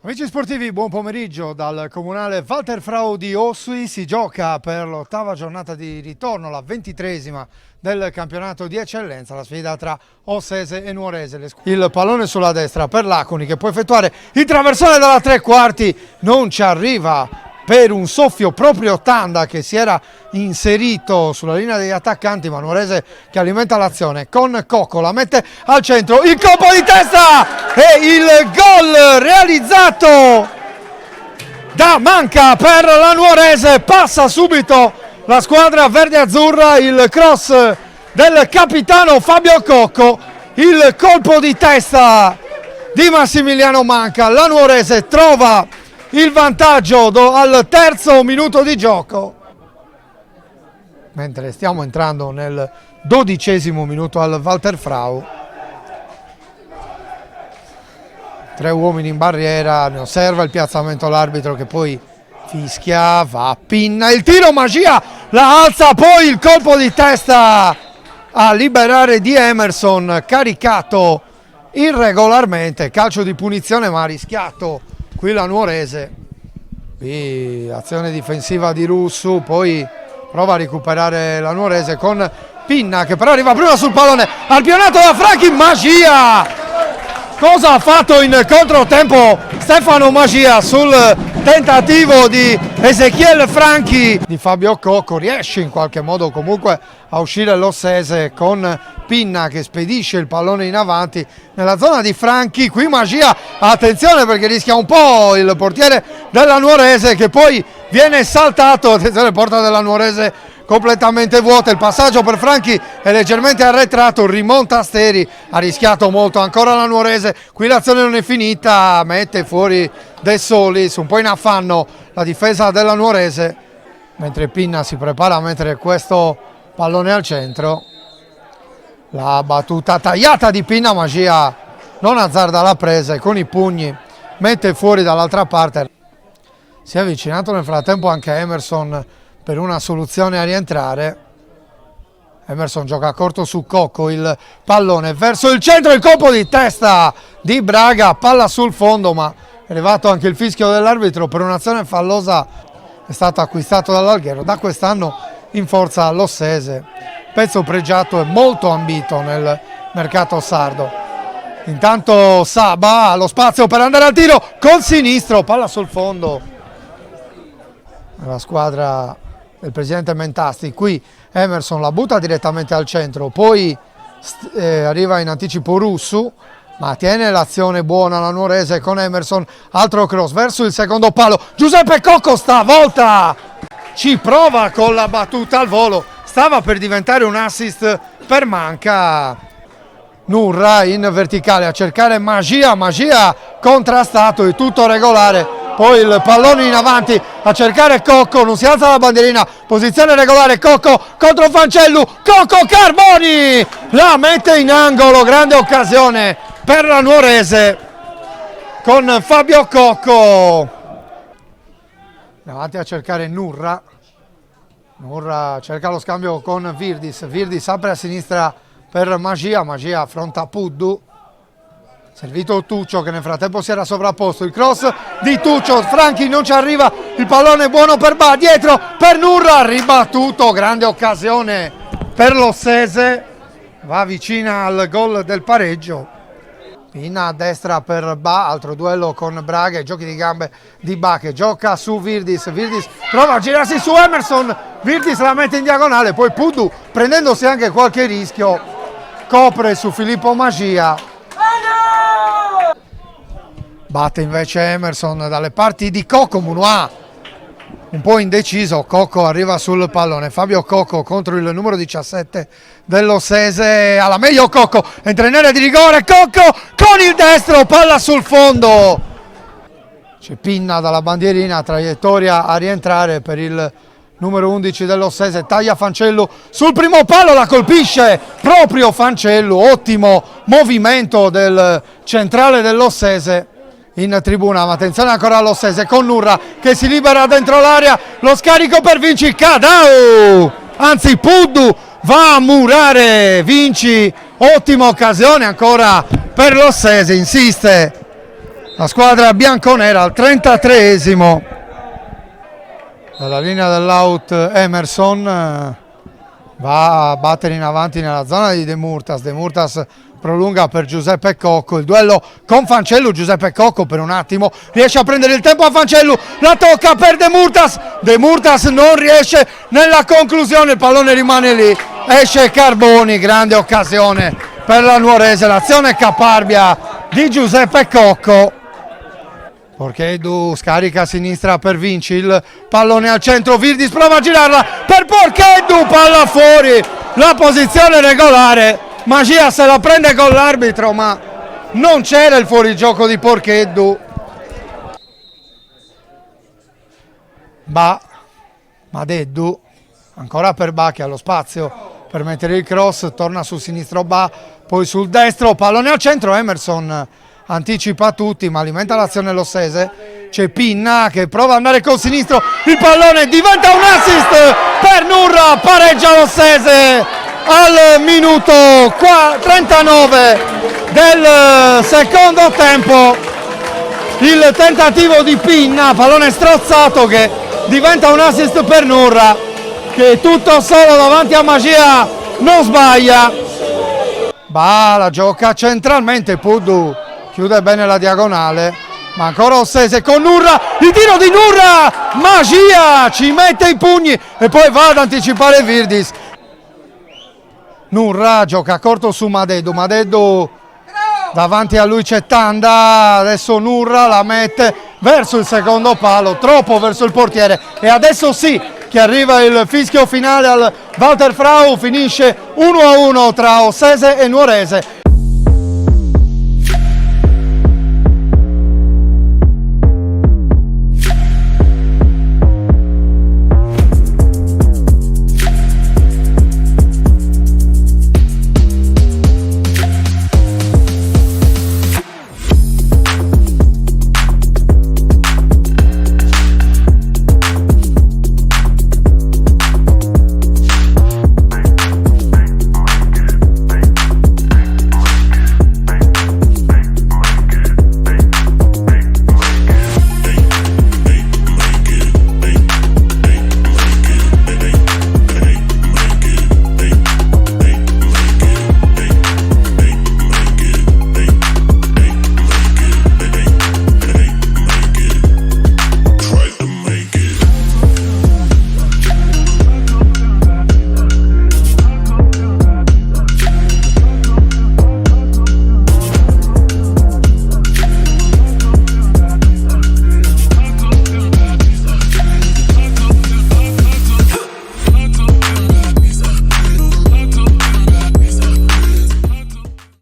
Amici sportivi, buon pomeriggio dal comunale Walter Frau di Ossui. Si gioca per l'ottava giornata di ritorno, la 23esima del campionato di eccellenza, la sfida tra Ossese e Nuorese. Il pallone sulla destra per Laconi che può effettuare il traversone dalla tre quarti, non ci arriva per un soffio proprio Tanda che si era inserito sulla linea degli attaccanti, ma Nuorese che alimenta l'azione con Cocco, la mette al centro, il colpo di testa e il gol realizzato da Manca per la Nuorese. Passa subito la squadra verde-azzurra, il cross del capitano Fabio Cocco, il colpo di testa di Massimiliano Manca. La Nuorese trova il vantaggio al terzo minuto di gioco, mentre stiamo entrando nel 12° minuto al Walter Frau. 3 uomini in barriera, ne osserva il piazzamento l'arbitro che poi fischia, va a pinna, il tiro, magia, la alza, poi il colpo di testa a liberare di Emerson, caricato irregolarmente, calcio di punizione ma ha rischiato qui la Nuorese. Qui azione difensiva di Russu, poi prova a recuperare la Nuorese con Pinna che però arriva prima sul pallone, albionato da Franchi, magia! Cosa ha fatto in controtempo Stefano Magia sul tentativo di Ezechiel Franchi? Di Fabio Cocco, riesce in qualche modo comunque a uscire l'Ossese con Pinna che spedisce il pallone in avanti nella zona di Franchi. Qui Magia, attenzione perché rischia un po' il portiere della Nuorese che poi viene saltato, attenzione, porta della Nuorese completamente vuota, il passaggio per Franchi è leggermente arretrato, rimonta Steri, ha rischiato molto ancora la Nuorese, qui l'azione non è finita, mette fuori De Solis, un po' in affanno la difesa della Nuorese, mentre Pinna si prepara a mettere questo pallone al centro. La battuta tagliata di Pinna, Magia non azzarda la presa e con i pugni mette fuori dall'altra parte. Si è avvicinato nel frattempo anche Emerson per una soluzione a rientrare. Emerson gioca corto su Cocco, il pallone verso il centro, il colpo di testa di Braga, palla sul fondo, ma è arrivato anche il fischio dell'arbitro per un'azione fallosa. È stato acquistato dall'Alghero, da quest'anno in forza all'Ossese, pezzo pregiato e molto ambito nel mercato sardo. Intanto Saba ha lo spazio per andare al tiro col sinistro, palla sul fondo. La squadra del presidente Mentasti, qui Emerson la butta direttamente al centro, poi arriva in anticipo Russu, ma tiene l'azione buona la Nuorese con Emerson, altro cross verso il secondo palo, Giuseppe Cocco stavolta ci prova con la battuta al volo, stava per diventare un assist per Manca. Nurra in verticale a cercare Magia, Magia contrastato e tutto regolare. Poi il pallone in avanti a cercare Cocco, non si alza la bandierina, posizione regolare Cocco contro Fancellu, Cocco Carboni la mette in angolo, grande occasione per la Nuorese con Fabio Cocco. Davanti a cercare Nurra, Nurra cerca lo scambio con Virdis, Virdis apre a sinistra per Magia, Magia affronta Puddu. Servito Tuccio che nel frattempo si era sovrapposto, il cross di Tuccio, Franchi non ci arriva, il pallone buono per Ba, dietro per Nurra, ribattuto, grande occasione per l'Ossese, va vicina al gol del pareggio. Pinna a destra per Ba, altro duello con Braga, giochi di gambe di Ba che gioca su Virdis, Virdis prova a girarsi su Emerson, Virdis la mette in diagonale, poi Puddu prendendosi anche qualche rischio copre su Filippo Magia. Batte invece Emerson dalle parti di Cocco, Munoa un po' indeciso, Cocco arriva sul pallone, Fabio Cocco contro il numero 17 dell'Ossese, alla meglio Cocco, entra in area di rigore, Cocco con il destro, palla sul fondo, c'è Pinna dalla bandierina, traiettoria a rientrare per il numero 11 dell'Ossese, taglia Fancellu sul primo palo, la colpisce proprio Fancellu, ottimo movimento del centrale dell'Ossese in tribuna, ma attenzione ancora all'Ossese con Nurra che si libera dentro l'area, lo scarico per Vinci, Cadau, anzi Puddu va a murare Vinci, ottima occasione ancora per l'Ossese, insiste la squadra bianconera al 33esimo. Dalla linea dell'out Emerson va a battere in avanti nella zona di De Murtas. De Murtas prolunga per Giuseppe Cocco, il duello con Fancellu. Giuseppe Cocco per un attimo riesce a prendere il tempo a Fancellu, la tocca per De Murtas. De Murtas non riesce nella conclusione, il pallone rimane lì, esce Carboni, grande occasione per la Nuorese, l'azione caparbia di Giuseppe Cocco. Porcheddu scarica a sinistra per Vinci, il pallone al centro, Virdis prova a girarla per Porcheddu, palla fuori, la posizione regolare, Magia se la prende con l'arbitro ma non c'era il fuorigioco di Porcheddu. Madeddu ancora per Ba che ha lo spazio per mettere il cross, torna sul sinistro Ba, poi sul destro, pallone al centro, Emerson anticipa tutti ma alimenta l'azione l'Ossese, c'è Pinna che prova ad andare col sinistro, il pallone diventa un assist per Nurra, pareggia l'Ossese al minuto 39 del secondo tempo. Il tentativo di Pinna, pallone strozzato che diventa un assist per Nurra che tutto solo davanti a Magia non sbaglia. La gioca centralmente, Puddu chiude bene la diagonale, ma ancora Ossese con Nurra, il tiro di Nurra, Magia ci mette i pugni e poi va ad anticipare Virdis. Nurra gioca corto su Madeddu, davanti a lui c'è Tanda, adesso Nurra la mette verso il secondo palo, troppo verso il portiere e adesso sì che arriva il fischio finale al Walter Frau, finisce 1-1 tra Ossese e Nuorese